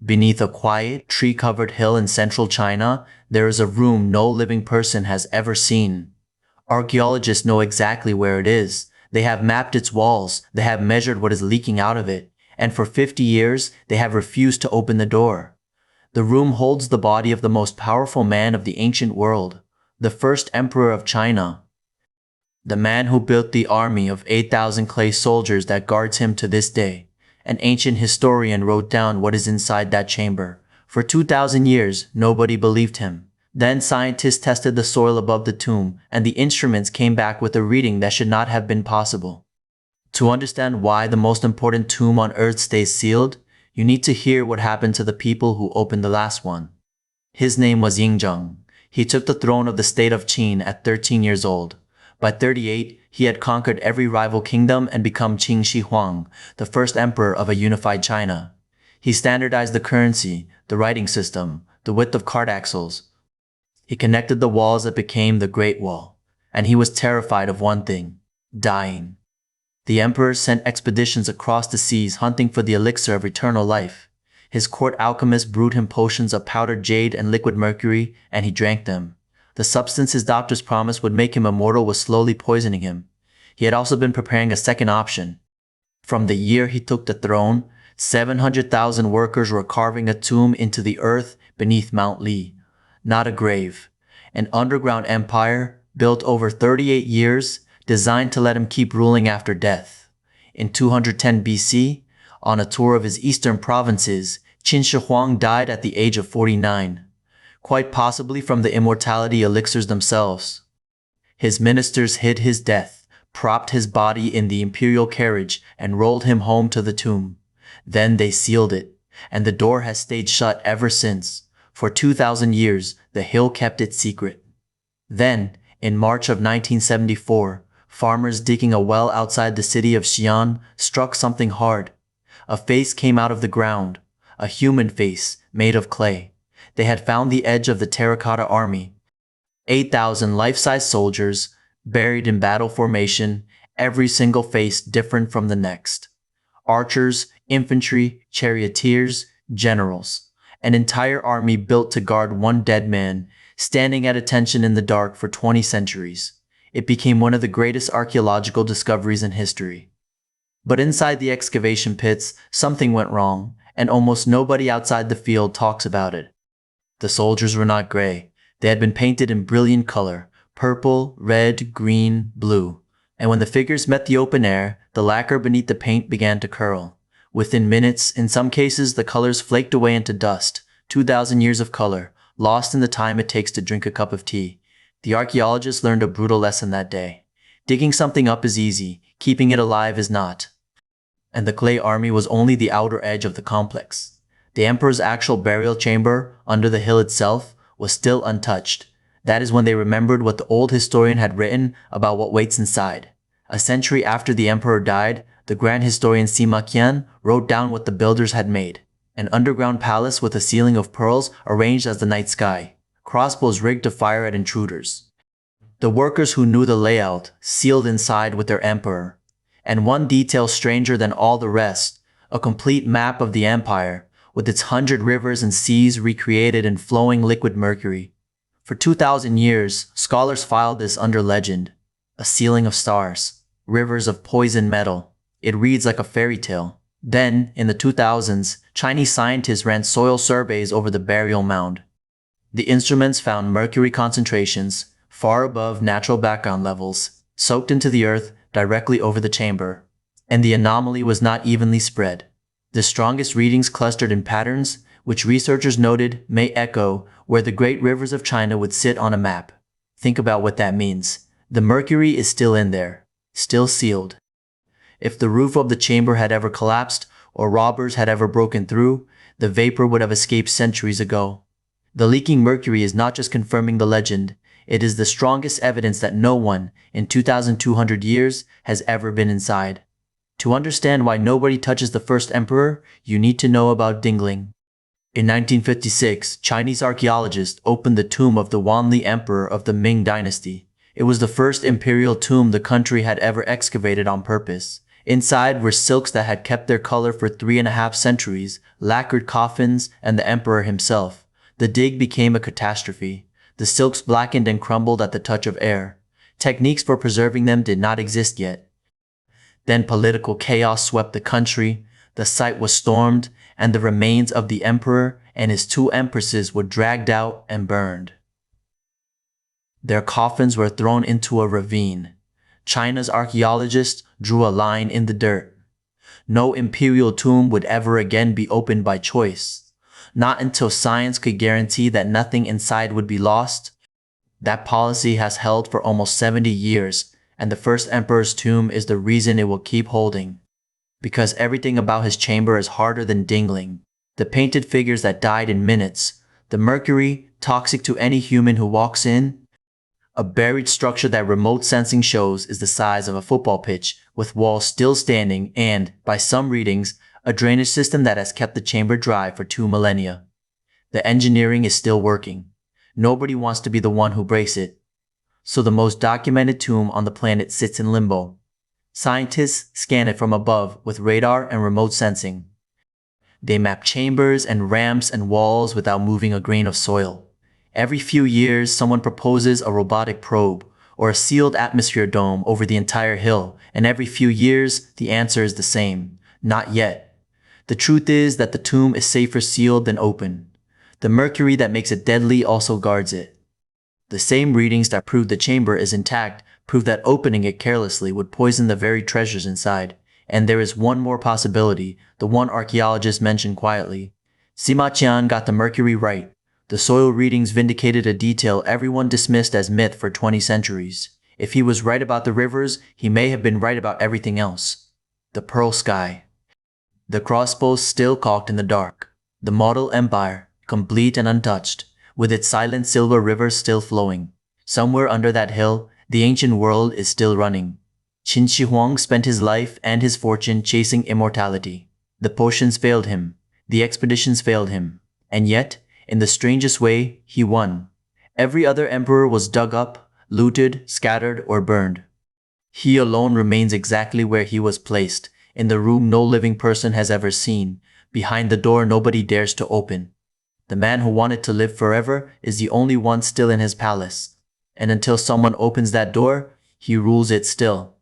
Beneath a quiet, tree-covered hill in central China, there is a room no living person has ever seen. Archaeologists know exactly where it is. They have mapped its walls, they have measured what is leaking out of it, and for 50 years, they have refused to open the door. The room holds the body of the most powerful man of the ancient world, the first emperor of China. The man who built the army of 8,000 clay soldiers that guards him to this day. An ancient historian wrote down what is inside that chamber. For 2,000 years, nobody believed him. Then scientists tested the soil above the tomb, and the instruments came back with a reading that should not have been possible. To understand why the most important tomb on Earth stays sealed, you need to hear what happened to the people who opened the last one. His name was Yingzheng. He took the throne of the state of Qin at 13 years old. By 38, he had conquered every rival kingdom and become Qin Shi Huang, the first emperor of a unified China. He standardized the currency, the writing system, the width of cart axles. He connected the walls that became the Great Wall. And he was terrified of one thing: dying. The emperor sent expeditions across the seas hunting for the elixir of eternal life. His court alchemists brewed him potions of powdered jade and liquid mercury, and he drank them. The substance his doctors promised would make him immortal was slowly poisoning him. He had also been preparing a second option. From the year he took the throne, 700,000 workers were carving a tomb into the earth beneath Mount Li. Not a grave. An underground empire, built over 38 years, designed to let him keep ruling after death. In 210 BC, on a tour of his eastern provinces, Qin Shi Huang died at the age of 49. Quite possibly from the immortality elixirs themselves. His ministers hid his death, propped his body in the imperial carriage, and rolled him home to the tomb. Then they sealed it, and the door has stayed shut ever since. For 2,000 years, the hill kept it secret. Then, in March of 1974, farmers digging a well outside the city of Xi'an struck something hard. A face came out of the ground, a human face made of clay. They had found the edge of the terracotta army. 8,000 life-size soldiers, buried in battle formation, every single face different from the next. Archers, infantry, charioteers, generals. An entire army built to guard one dead man, standing at attention in the dark for 20 centuries. It became one of the greatest archaeological discoveries in history. But inside the excavation pits, something went wrong, and almost nobody outside the field talks about it. The soldiers were not gray. They had been painted in brilliant color: purple, red, green, blue. And when the figures met the open air, the lacquer beneath the paint began to curl. Within minutes, in some cases, the colors flaked away into dust. 2,000 years of color, lost in the time it takes to drink a cup of tea. The archaeologists learned a brutal lesson that day. Digging something up is easy, keeping it alive is not. And the clay army was only the outer edge of the complex. The emperor's actual burial chamber, under the hill itself, was still untouched. That is when they remembered what the old historian had written about what waits inside. A century after the emperor died, the grand historian Sima Qian wrote down what the builders had made. An underground palace with a ceiling of pearls arranged as the night sky. Crossbows rigged to fire at intruders. The workers who knew the layout, sealed inside with their emperor. And one detail stranger than all the rest, a complete map of the empire, with its 100 rivers and seas recreated in flowing liquid mercury. For 2,000 years, scholars filed this under legend. A ceiling of stars, rivers of poison metal. It reads like a fairy tale. Then, in the 2000s, Chinese scientists ran soil surveys over the burial mound. The instruments found mercury concentrations, far above natural background levels, soaked into the earth directly over the chamber. And the anomaly was not evenly spread. The strongest readings clustered in patterns, which researchers noted may echo where the great rivers of China would sit on a map. Think about what that means. The mercury is still in there, still sealed. If the roof of the chamber had ever collapsed, or robbers had ever broken through, the vapor would have escaped centuries ago. The leaking mercury is not just confirming the legend, it is the strongest evidence that no one, in 2,200 years, has ever been inside. To understand why nobody touches the first emperor, you need to know about Dingling. In 1956, Chinese archaeologists opened the tomb of the Wanli emperor of the Ming dynasty. It was the first imperial tomb the country had ever excavated on purpose. Inside were silks that had kept their color for 3.5 centuries, lacquered coffins, and the emperor himself. The dig became a catastrophe. The silks blackened and crumbled at the touch of air. Techniques for preserving them did not exist yet. Then political chaos swept the country. The site was stormed, and the remains of the emperor and his 2 empresses were dragged out and burned. Their coffins were thrown into a ravine. China's archaeologists drew a line in the dirt. No imperial tomb would ever again be opened by choice. Not until science could guarantee that nothing inside would be lost. That policy has held for almost 70 years, and the first emperor's tomb is the reason it will keep holding. Because everything about his chamber is harder than dingling. The painted figures that died in minutes. The mercury, toxic to any human who walks in. A buried structure that remote sensing shows is the size of a football pitch, with walls still standing and, by some readings, a drainage system that has kept the chamber dry for 2 millennia. The engineering is still working. Nobody wants to be the one who breaks it. So the most documented tomb on the planet sits in limbo. Scientists scan it from above with radar and remote sensing. They map chambers and ramps and walls without moving a grain of soil. Every few years, someone proposes a robotic probe or a sealed atmosphere dome over the entire hill, and every few years, the answer is the same. Not yet. The truth is that the tomb is safer sealed than open. The mercury that makes it deadly also guards it. The same readings that prove the chamber is intact prove that opening it carelessly would poison the very treasures inside. And there is one more possibility, the one archaeologists mentioned quietly. Sima Qian got the mercury right. The soil readings vindicated a detail everyone dismissed as myth for 20 centuries. If he was right about the rivers, he may have been right about everything else. The pearl sky. The crossbows still cocked in the dark. The model empire, complete and untouched, with its silent silver rivers still flowing. Somewhere under that hill, the ancient world is still running. Qin Shi Huang spent his life and his fortune chasing immortality. The potions failed him. The expeditions failed him. And yet, in the strangest way, he won. Every other emperor was dug up, looted, scattered, or burned. He alone remains exactly where he was placed, in the room no living person has ever seen, behind the door nobody dares to open. The man who wanted to live forever is the only one still in his palace. And until someone opens that door, he rules it still.